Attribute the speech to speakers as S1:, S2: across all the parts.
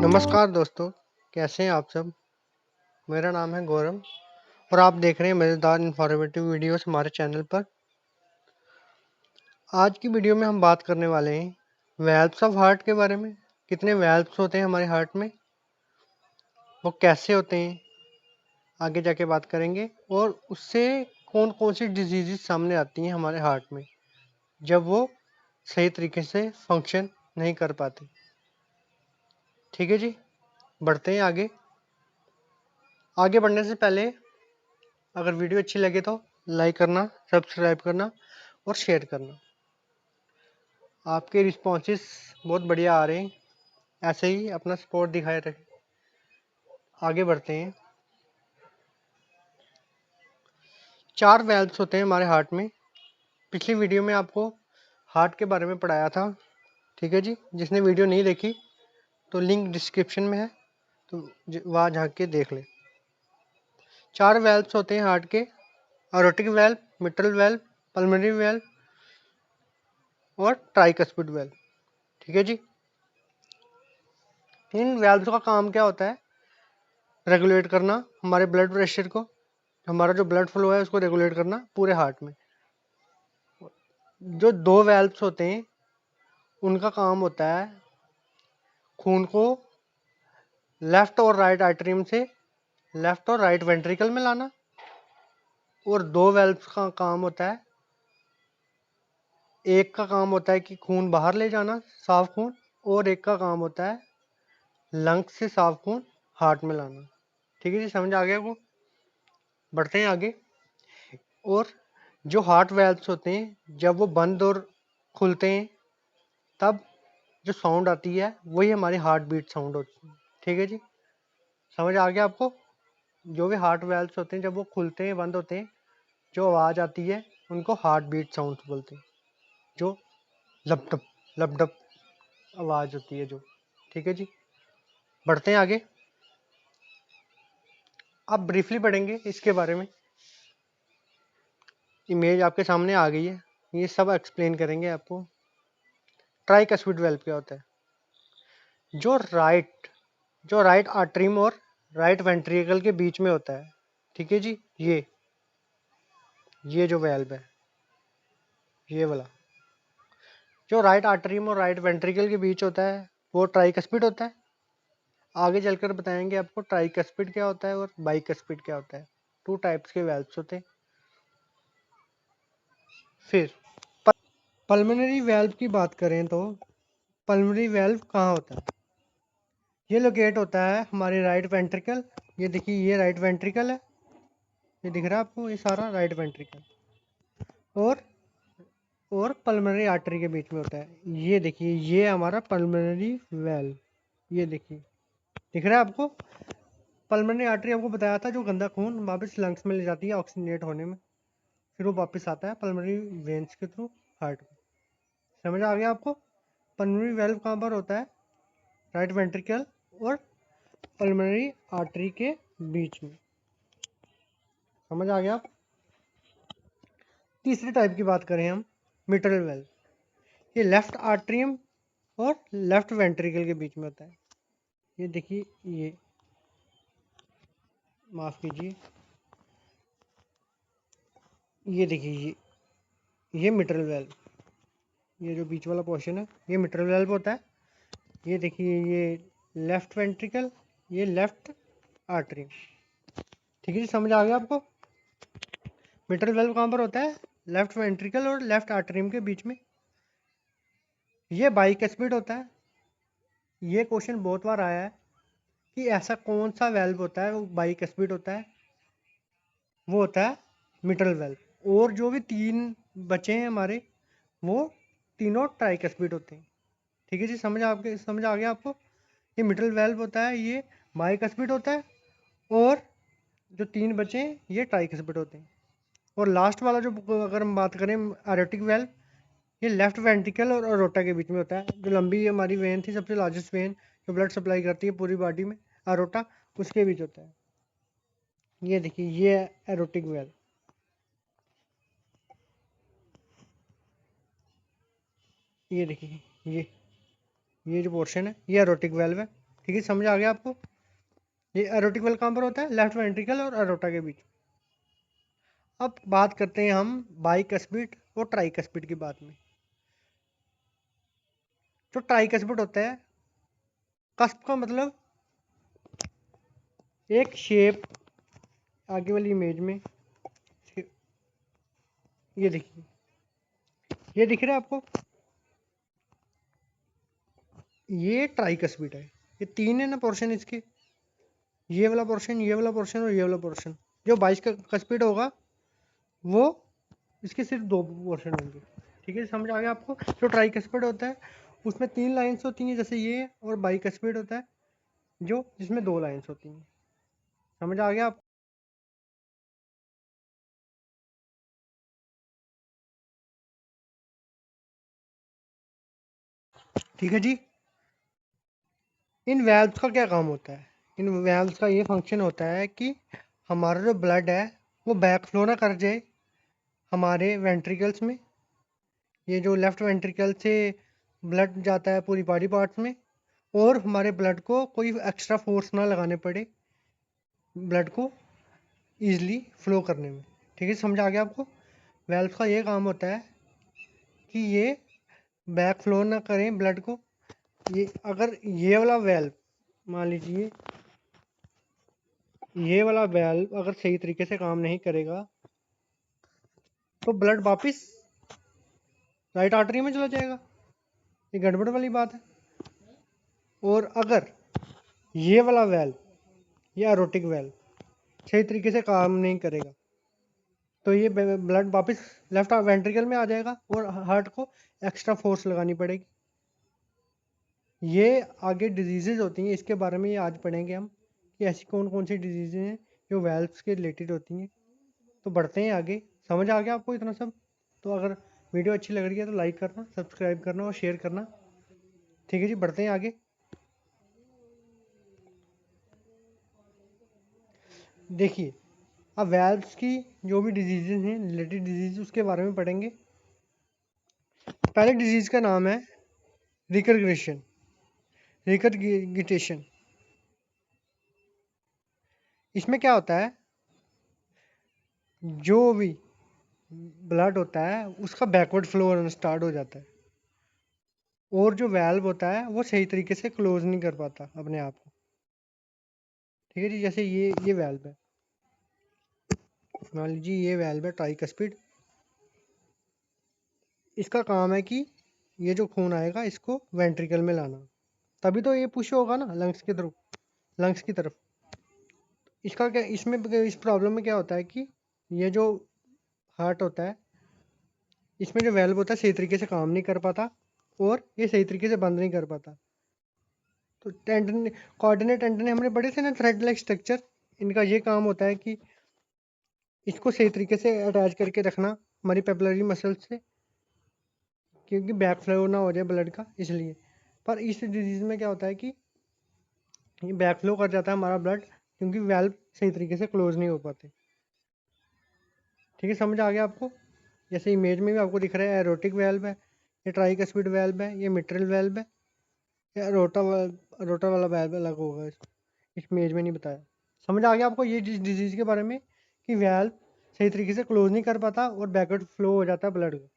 S1: नमस्कार दोस्तों, कैसे हैं आप सब? मेरा नाम है गौरव और आप देख रहे हैं मज़ेदार इन्फॉर्मेटिव वीडियोस हमारे चैनल पर। आज की वीडियो में हम बात करने वाले हैं वैल्व्स ऑफ हार्ट के बारे में। कितने वैल्व्स होते हैं हमारे हार्ट में, वो कैसे होते हैं, आगे जाके बात करेंगे। और उससे कौन कौन सी डिजीज़ सामने आती हैं हमारे हार्ट में जब वो सही तरीके से फंक्शन नहीं कर पाते। ठीक है जी, बढ़ते हैं आगे। आगे बढ़ने से पहले अगर वीडियो अच्छी लगे तो लाइक करना, सब्सक्राइब करना और शेयर करना। आपके रिस्पॉन्सेस बहुत बढ़िया आ रहे हैं, ऐसे ही अपना सपोर्ट दिखाए रखें। आगे बढ़ते हैं। 4 वैल्व्स होते हैं हमारे हार्ट में। पिछली वीडियो में आपको हार्ट के बारे में पढ़ाया था। ठीक है जी, जिसने वीडियो नहीं देखी तो लिंक डिस्क्रिप्शन में है, तो वहाँ जा के देख ले। 4 वैल्व्स होते हैं हार्ट के: aortic valve, mitral valve, pulmonary valve और ट्राइकस्पिड वेल्व। ठीक है जी, इन वेल्व्स का काम क्या होता है? रेगुलेट करना हमारे ब्लड प्रेशर को, हमारा जो ब्लड फ्लो है उसको रेगुलेट करना पूरे हार्ट में। जो 2 वेल्व्स होते हैं उनका काम होता है खून को लेफ्ट और राइट आर्टरी से लेफ्ट और राइट वेंट्रिकल में लाना, और 2 वेल्व्स का काम होता है, एक का काम होता है कि खून बाहर ले जाना, साफ खून, और एक का काम होता है लंग्स से साफ खून हार्ट में लाना। ठीक है जी, समझ आ गया को? बढ़ते हैं आगे। और जो हार्ट वेल्व्स होते हैं जब वो बंद और खुलते हैं तब जो साउंड आती है वही हमारी हार्ट बीट साउंड होती है। ठीक है जी, समझ आ गया आपको? जो भी हार्ट वेल्व्स होते हैं जब वो खुलते हैं बंद होते हैं, जो आवाज़ आती है उनको हार्ट बीट साउंड बोलते हैं, जो लपटप लपटप आवाज़ होती है जो। ठीक है जी, बढ़ते हैं आगे। आप ब्रीफली पढ़ेंगे इसके बारे में। इमेज आपके सामने आ गई है, ये सब एक्सप्लेन करेंगे आपको। ट्राइकस्पिड वेल्व क्या होता है? जो राइट आर्टरी और राइट वेंट्रिकल के बीच में होता है। ठीक है जी, ये जो वेल्व है, ये वाला जो राइट आर्टरी और राइट वेंट्रिकल के बीच होता है वो ट्राइकस्पिड होता है। आगे चलकर बताएंगे आपको ट्राइकस्पिड क्या होता है और बाइकस्पिड क्या होता है। 2 टाइप्स के वेल्व्स होते हैं। फिर पल्मोनरी वेल्व की बात करें तो पल्मोनरी वेल्व कहाँ होता है? ये लोकेट होता है हमारे राइट वेंट्रिकल। ये देखिए, ये राइट वेंट्रिकल है, ये दिख रहा है आपको, ये सारा राइट वेंट्रिकल और पल्मोनरी आर्टरी के बीच में होता है। ये देखिए, ये हमारा पल्मोनरी वेल्व, ये देखिए दिख रहा है आपको। पल्मोनरी आर्टरी आपको बताया था जो गंदा खून वापस लंग्स में ले जाती है ऑक्सीजनेट होने में, फिर वो वापस आता है पल्मोनरी वेन्स के थ्रू हार्ट में। समझ आ गया आपको? पल्मोनरी वेल्व कहाँ पर होता है? राइट वेंट्रिकल और पल्मोनरी आर्टरी के बीच में। समझ आ गया आप? तीसरे टाइप की बात करें हम, मिट्रल वेल्व। ये लेफ्ट आर्टरियम और लेफ्ट वेंट्रिकल के बीच में होता है। ये देखिए, ये माफ कीजिए, ये देखिए, ये मिट्रल वेल्व, ये जो बीच वाला पोर्शन है ये मिट्रल वेल्व होता है। ये देखिए, ये लेफ्ट वेंट्रिकल, ये लेफ्ट आर्टरियम। ठीक है जी, समझ आ गया आपको? मिट्रल वेल्व कहाँ पर होता है? लेफ्ट वेंट्रिकल और लेफ्ट आर्टरियम के बीच में। ये बाइकस्पिड होता है। ये क्वेश्चन बहुत बार आया है कि ऐसा कौन सा वेल्व होता है वो बाइकस्पिड होता है? वो होता है मिट्रल वेल्व। और जो भी 3 बचे हैं हमारे, वो तीनों ट्राइकस्पिड होते हैं। ठीक है जी, समझ आ गया आपको? ये मिट्रल वेल्व होता है, ये बाइकस्पिड होता है, और जो 3 बचे हैं ये ट्राइकस्पिड होते हैं। और लास्ट वाला जो, अगर हम बात करें एरोटिक वेल्व, ये लेफ्ट वेंट्रिकल और अरोटा के बीच में होता है। जो लंबी हमारी वेन थी, सबसे लार्जेस्ट वेन जो ब्लड सप्लाई करती है पूरी बॉडी में, अरोटा, उसके बीच होता है। ये देखिए, ये एरोटिक वेल्व, ये देखिए, ये जो पोर्शन है ये एरोटिक वेल्व है। ठीक है, समझ आ गया आपको। ये एरोटिक वेल कहाँ पर होता है? लेफ्ट वेंट्रिकल और एरोटा के बीच। अब बात करते हैं हम बाइकस्पिड और ट्राइकस्पिड की बात में। जो ट्राइकस्पिड होता है, कस्प का मतलब एक शेप, आगे वाली इमेज में ये देखिए, ये दिख रहा है आपको, ये ट्राइकस्पिड है। ये तीन है ना पोर्शन इसके, ये वाला पोर्शन, ये वाला पोर्शन और ये वाला पोर्शन। जो 22 का कस्पिड होगा वो इसके सिर्फ दो पोर्शन होंगे। ठीक है, समझ आ गया आपको। जो ट्राइकस्पिड होता है उसमें 3 लाइंस होती हैं जैसे ये, और बाइकस्पिड होता है जो जिसमें 2 लाइंस होती हैं। समझ आ गया आपको। ठीक है जी। इन वैल्व्स का क्या काम होता है? इन वैल्व्स का ये फंक्शन होता है कि हमारा जो ब्लड है वो बैक फ्लो ना कर जाए हमारे वेंट्रिकल्स में। ये जो लेफ्ट वेंट्रिकल से ब्लड जाता है पूरी बॉडी पार्ट्स में, और हमारे ब्लड को कोई एक्स्ट्रा फोर्स ना लगाने पड़े ब्लड को ईजिली फ्लो करने में। ठीक है, समझ आ गया आपको। वैल्व का ये काम होता है कि ये बैक फ्लो ना करें ब्लड को। ये अगर ये वाला वेल्व, मान लीजिए ये वाला वेल्व अगर सही तरीके से काम नहीं करेगा तो ब्लड वापस राइट आर्टरी में चला जाएगा। ये गड़बड़ वाली बात है। और अगर ये वाला वेल्व, ये एरोटिक वेल्व सही तरीके से काम नहीं करेगा तो ये ब्लड वापस लेफ्ट वेंट्रिकल में आ जाएगा और हार्ट को एक्स्ट्रा फोर्स लगानी पड़ेगी। ये आगे डिजीजेज होती हैं, इसके बारे में ये आज पढ़ेंगे हम कि ऐसी कौन कौन सी डिजीजेज हैं जो वेल्व्स के रिलेटेड होती हैं। तो बढ़ते हैं आगे। समझ आ गया आपको इतना सब? तो अगर वीडियो अच्छी लग रही है तो लाइक करना, सब्सक्राइब करना और शेयर करना। ठीक है जी, बढ़ते हैं आगे। देखिए, अब वेल्व्स की जो भी डिजीजेज हैं, रिलेटेड डिजीज, उसके बारे में पढ़ेंगे। पहले डिजीज का नाम है रिकरग्रेशन, रिकरगिटेशन। इसमें क्या होता है, जो भी ब्लड होता है उसका बैकवर्ड फ्लो होना स्टार्ट हो जाता है और जो वेल्व होता है वो सही तरीके से क्लोज नहीं कर पाता अपने आप को। ठीक है जी, जैसे ये वेल्व है, मान लीजिए ये वेल्व है ट्राइकस्पिड। इसका काम है कि ये जो खून आएगा इसको वेंट्रिकल में लाना, तभी तो ये पुश होगा ना लंग्स के थ्रू, लंग्स की तरफ। इसका क्या, इसमें इस प्रॉब्लम में क्या होता है कि ये जो हार्ट होता है इसमें जो वेल्व होता है सही तरीके से काम नहीं कर पाता और ये सही तरीके से बंद नहीं कर पाता। तो टेंडन, कोऑर्डिनेट टेंडन हमने पढ़े थे ना, थ्रेड लाइक स्ट्रक्चर। इनका ये काम होता है कि इसको सही तरीके से अटैच करके रखना हमारी पेपलरी मसल्स से, क्योंकि बैक फ्लो ना हो जाए ब्लड का, इसलिए। पर इस डिजीज़ में क्या होता है कि ये बैक फ्लो कर जाता है हमारा ब्लड, क्योंकि वेल्व सही तरीके से क्लोज नहीं हो पाते। ठीक है, समझ आ गया आपको। जैसे इमेज में भी आपको दिख रहा है, एरोटिक वेल्व है, ये ट्राइकस्पिड वेल्व है, ये मिट्रल वेल्व है, या रोटा वाला वेल्व अलग होगा। इस इमेज में नहीं बताया। समझ आ गया आपको ये डिजीज़ के बारे में कि वेल्व सही तरीके से क्लोज नहीं कर पाता और बैकवर्ड फ्लो हो जाता है ब्लड का।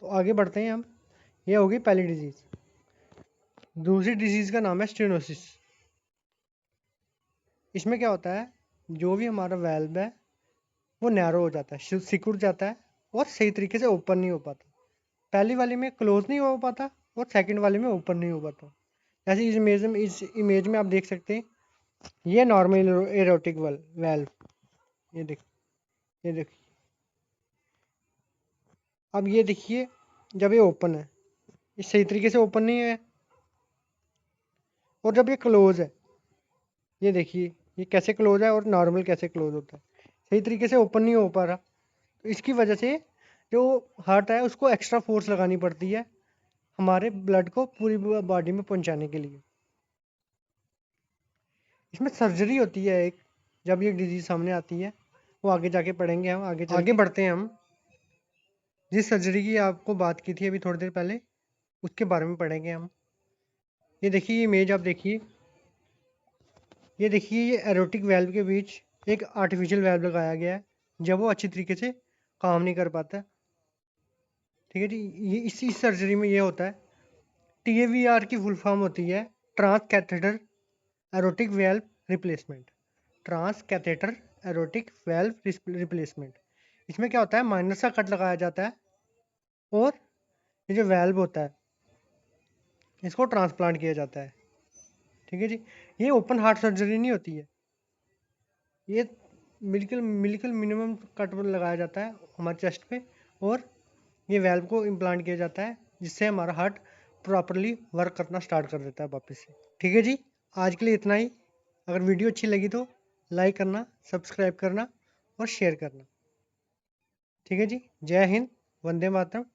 S1: तो आगे बढ़ते हैं हम। ये होगी पहली डिजीज़। दूसरी डिजीज़ का नाम है स्टेनोसिस। इसमें क्या होता है, जो भी हमारा वेल्व है वो नैरो हो जाता है, सिकुड़ जाता है और सही तरीके से ओपन नहीं हो पाता। पहली वाली में क्लोज नहीं हो पाता और सेकंड वाले में ओपन नहीं हो पाता। जैसे इस इमेज में आप देख सकते हैं, ये नॉर्मल एरोटिक वेल्व, ये देखिए। अब ये देखिए, जब ये ओपन है, ये सही तरीके से ओपन नहीं है, और जब ये क्लोज है, ये देखिए ये कैसे क्लोज है और नॉर्मल कैसे क्लोज होता है, सही तरीके से ओपन नहीं हो पा रहा। तो इसकी वजह से जो हार्ट है उसको एक्स्ट्रा फोर्स लगानी पड़ती है हमारे ब्लड को पूरी बॉडी में पहुंचाने के लिए। इसमें सर्जरी होती है एक, जब ये डिजीज सामने आती है, वो आगे जाके पढ़ेंगे हम। आगे बढ़ते हैं हम। जिस सर्जरी की आपको बात की थी अभी थोड़ी देर पहले, उसके बारे में पढ़ेंगे हम। ये देखिए ये इमेज आप देखिए, ये देखिए ये एरोटिक वेल्व के बीच एक आर्टिफिशियल वेल्व लगाया गया है जब वो अच्छी तरीके से काम नहीं कर पाता। ठीक है जी, ये इसी सर्जरी में ये होता है। TAVR की फुल फॉर्म होती है transcatheter aortic valve replacement. Transcatheter aortic valve replacement. इसमें क्या होता है, माइनर सा कट लगाया जाता है और ये जो वेल्व होता है इसको ट्रांसप्लांट किया जाता है। ठीक है जी, ये ओपन हार्ट सर्जरी नहीं होती है, ये बिल्कुल बिल्कुल मिनिमम कट लगाया जाता है हमारे चेस्ट पे और ये वेल्व को इम्प्लांट किया जाता है जिससे हमारा हार्ट प्रॉपरली वर्क करना स्टार्ट कर देता है वापस से। ठीक है जी, आज के लिए इतना ही। अगर वीडियो अच्छी लगी तो लाइक करना, सब्सक्राइब करना और शेयर करना। ठीक है जी, जय हिंद, वंदे मातरम।